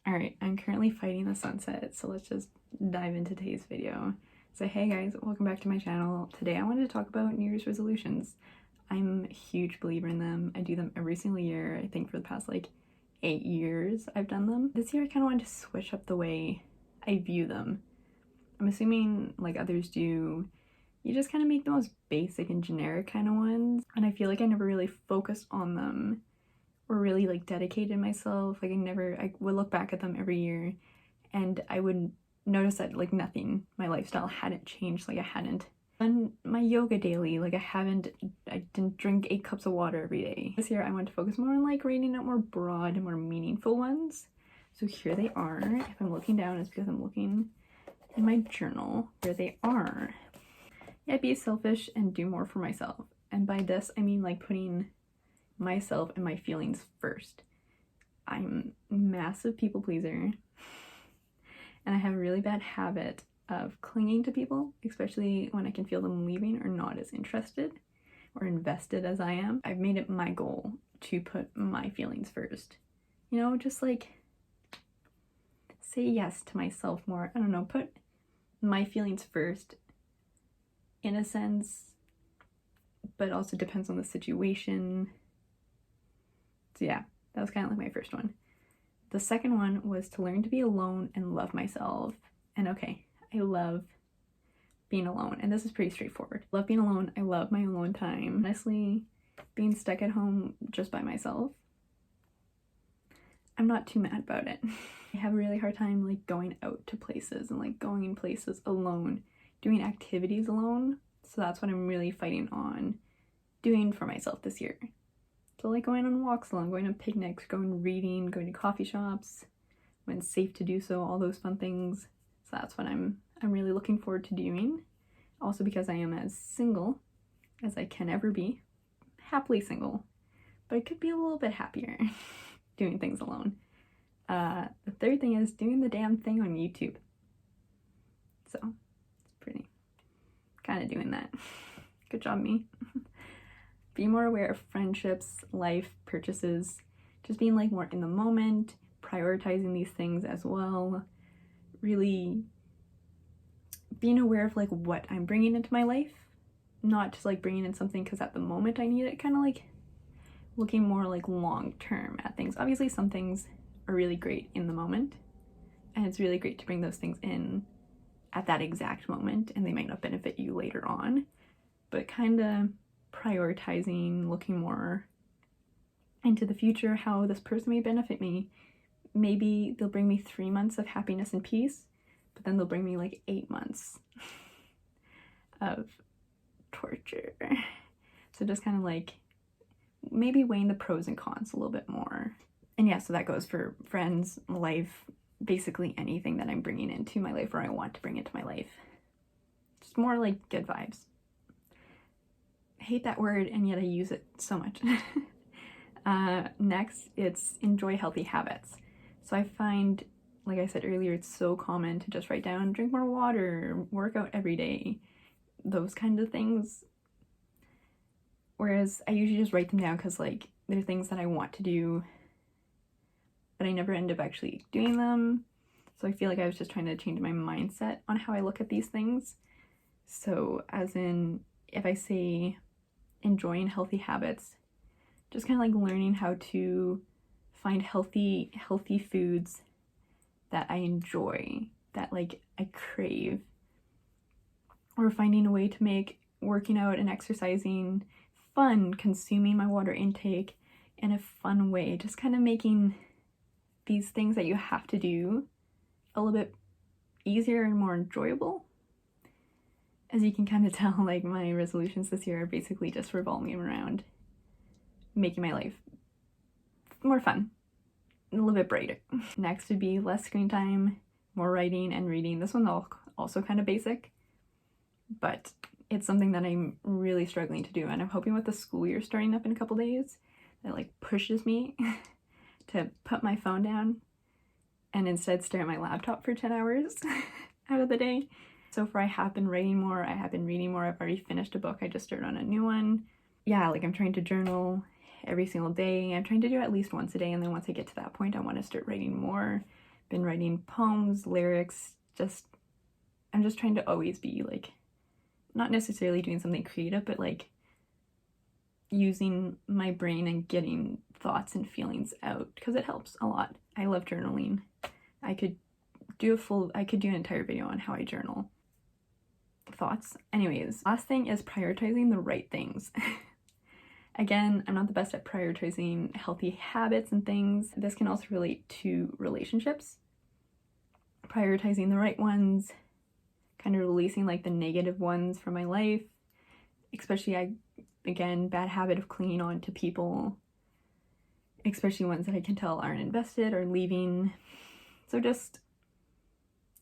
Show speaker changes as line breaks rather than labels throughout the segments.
Alright, I'm currently fighting the sunset, so let's just dive into today's video. So hey guys, welcome back to my channel. Today I wanted to talk about New Year's resolutions. I'm a huge believer in them. I do them every single year. I think for the past like 8 years I've done them. This year I kind of wanted to switch up the way I view them. I'm assuming like others do, you just kind of make the most basic and generic kind of ones, and I feel like I never really focused on them or really like dedicated myself. Like I would look back at them every year and I would notice that like nothing, my lifestyle hadn't changed. Like I hadn't done my yoga daily, like I didn't drink 8 cups of water every day. This year I want to focus more on like writing out more broad and more meaningful ones. So here they are. If I'm looking down, it's because I'm looking in my journal. Here they are. Yeah, be selfish and do more for myself. And by this I mean like putting myself and my feelings first. I'm a massive people pleaser and I have a really bad habit of clinging to people, especially when I can feel them leaving or not as interested or invested as I am. I've made it my goal to put my feelings first. You know, just like say yes to myself more. I don't know, put my feelings first in a sense, but also depends on the situation. So yeah, that was kind of like my first one. The second one was to learn to be alone and love myself. And okay, I love being alone, and this is pretty straightforward. I love being alone. I love my alone time. Honestly, being stuck at home just by myself, I'm not too mad about it. I have a really hard time like going out to places and like going in places alone, doing activities alone. So that's what I'm really fighting on doing for myself this year. So like going on walks alone, going on picnics, going reading, going to coffee shops when it's safe to do so, all those fun things. So that's what I'm really looking forward to doing. Also because I am as single as I can ever be, happily single, but I could be a little bit happier doing things alone. The third thing is doing the damn thing on YouTube. So it's pretty kind of doing that. Good job, me. Be more aware of friendships, life, purchases, just being like more in the moment, prioritizing these things as well, really being aware of like what I'm bringing into my life, not just like bringing in something because at the moment I need it, kind of like looking more like long term at things. Obviously some things are really great in the moment and it's really great to bring those things in at that exact moment and they might not benefit you later on, but kind of prioritizing, looking more into the future, how this person may benefit me. Maybe they'll bring me 3 months of happiness and peace, but then they'll bring me like 8 months of torture. So just kind of like maybe weighing the pros and cons a little bit more. And yeah, so that goes for friends, life, basically anything that I'm bringing into my life or I want to bring into my life. Just more like good vibes. I hate that word and yet I use it so much. Next, it's enjoy healthy habits. So I find, like I said earlier, it's so common to just write down, drink more water, work out every day, those kind of things. Whereas I usually just write them down because like they're things that I want to do, but I never end up actually doing them. So I feel like I was just trying to change my mindset on how I look at these things. So as in, if I say enjoying healthy habits, just kind of like learning how to find healthy foods that I enjoy, that like I crave, or finding a way to make working out and exercising fun, consuming my water intake in a fun way, just kind of making these things that you have to do a little bit easier and more enjoyable. As you can kind of tell, like my resolutions this year are basically just revolving around making my life more fun, a little bit brighter. Next would be less screen time, more writing and reading. This one's also kind of basic, but it's something that I'm really struggling to do, and I'm hoping with the school year starting up in a couple days that like pushes me to put my phone down and instead stare at my laptop for 10 hours out of the day. So far I have been writing more, I have been reading more, I've already finished a book, I just started on a new one. Yeah, like I'm trying to journal every single day. I'm trying to do it at least once a day, and then once I get to that point I want to start writing more, been writing poems, lyrics, I'm just trying to always be like, not necessarily doing something creative, but like using my brain and getting thoughts and feelings out, because it helps a lot. I love journaling. I could do an entire video on how I journal thoughts. Anyways, last thing is prioritizing the right things. Again, I'm not the best at prioritizing healthy habits and things. This can also relate to relationships. Prioritizing the right ones, kind of releasing like the negative ones from my life. Especially, again, bad habit of clinging on to people, especially ones that I can tell aren't invested or leaving. So just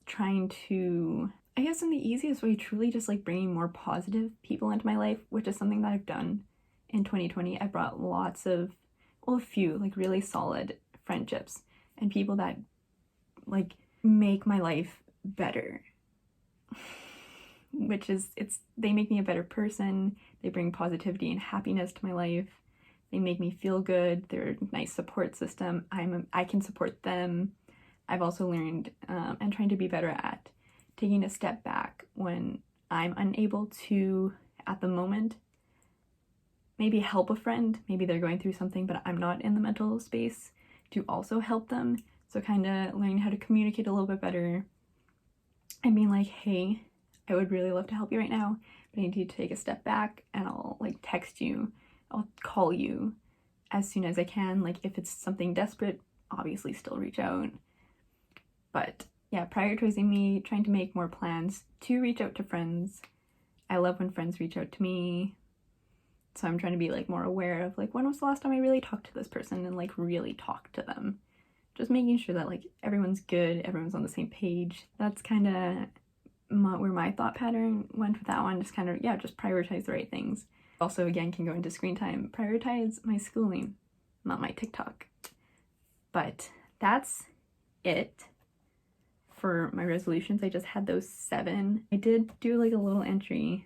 trying to, I guess in the easiest way, truly just like bringing more positive people into my life, which is something that I've done in 2020. I brought lots of, well, a few like really solid friendships and people that like make my life better. Which is, they make me a better person. They bring positivity and happiness to my life. They make me feel good. They're a nice support system. I can support them. I've also learned and trying to be better at taking a step back when I'm unable to, at the moment, maybe help a friend. Maybe they're going through something, but I'm not in the mental space to also help them. So kind of learning how to communicate a little bit better and being like, hey, I would really love to help you right now, but I need you to take a step back, and I'll like text you, I'll call you as soon as I can. Like if it's something desperate, obviously still reach out. But yeah, prioritizing me, trying to make more plans to reach out to friends. I love when friends reach out to me. So I'm trying to be like more aware of like, when was the last time I really talked to this person and like really talked to them? Just making sure that like everyone's good, everyone's on the same page. That's kind of where my thought pattern went with that one. Just kind of, yeah, just prioritize the right things. Also, again, can go into screen time. Prioritize my schooling, not my TikTok. But that's it for my resolutions. I just had those 7. I did do like a little entry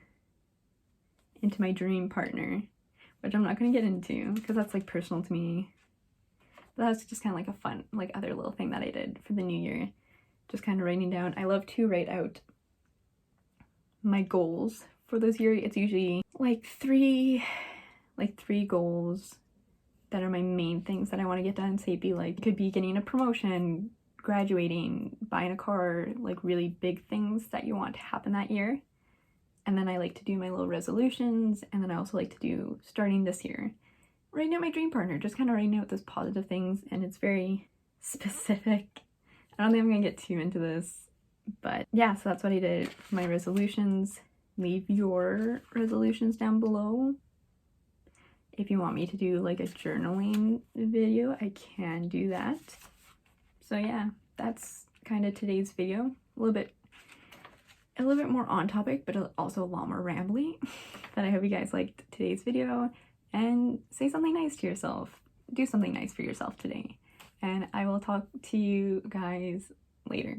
into my dream partner, which I'm not going to get into because that's like personal to me. But that's just kind of like a fun, like other little thing that I did for the new year. Just kind of writing down. I love to write out my goals for this year. It's usually like three goals that are my main things that I want to get done. Say, be like, it could be getting a promotion, graduating, buying a car, like really big things that you want to happen that year. And then I like to do my little resolutions, and then I also like to do, starting this year, writing out my dream partner, just kind of writing out those positive things, and it's very specific. I don't think I'm gonna get too into this, but yeah, so that's what I did for my resolutions. Leave your resolutions down below. If you want me to do like a journaling video, I can do that. So yeah, that's kind of today's video. A little bit more on topic, but also a lot more rambly. But I hope you guys liked today's video, and say something nice to yourself. Do something nice for yourself today. And I will talk to you guys later.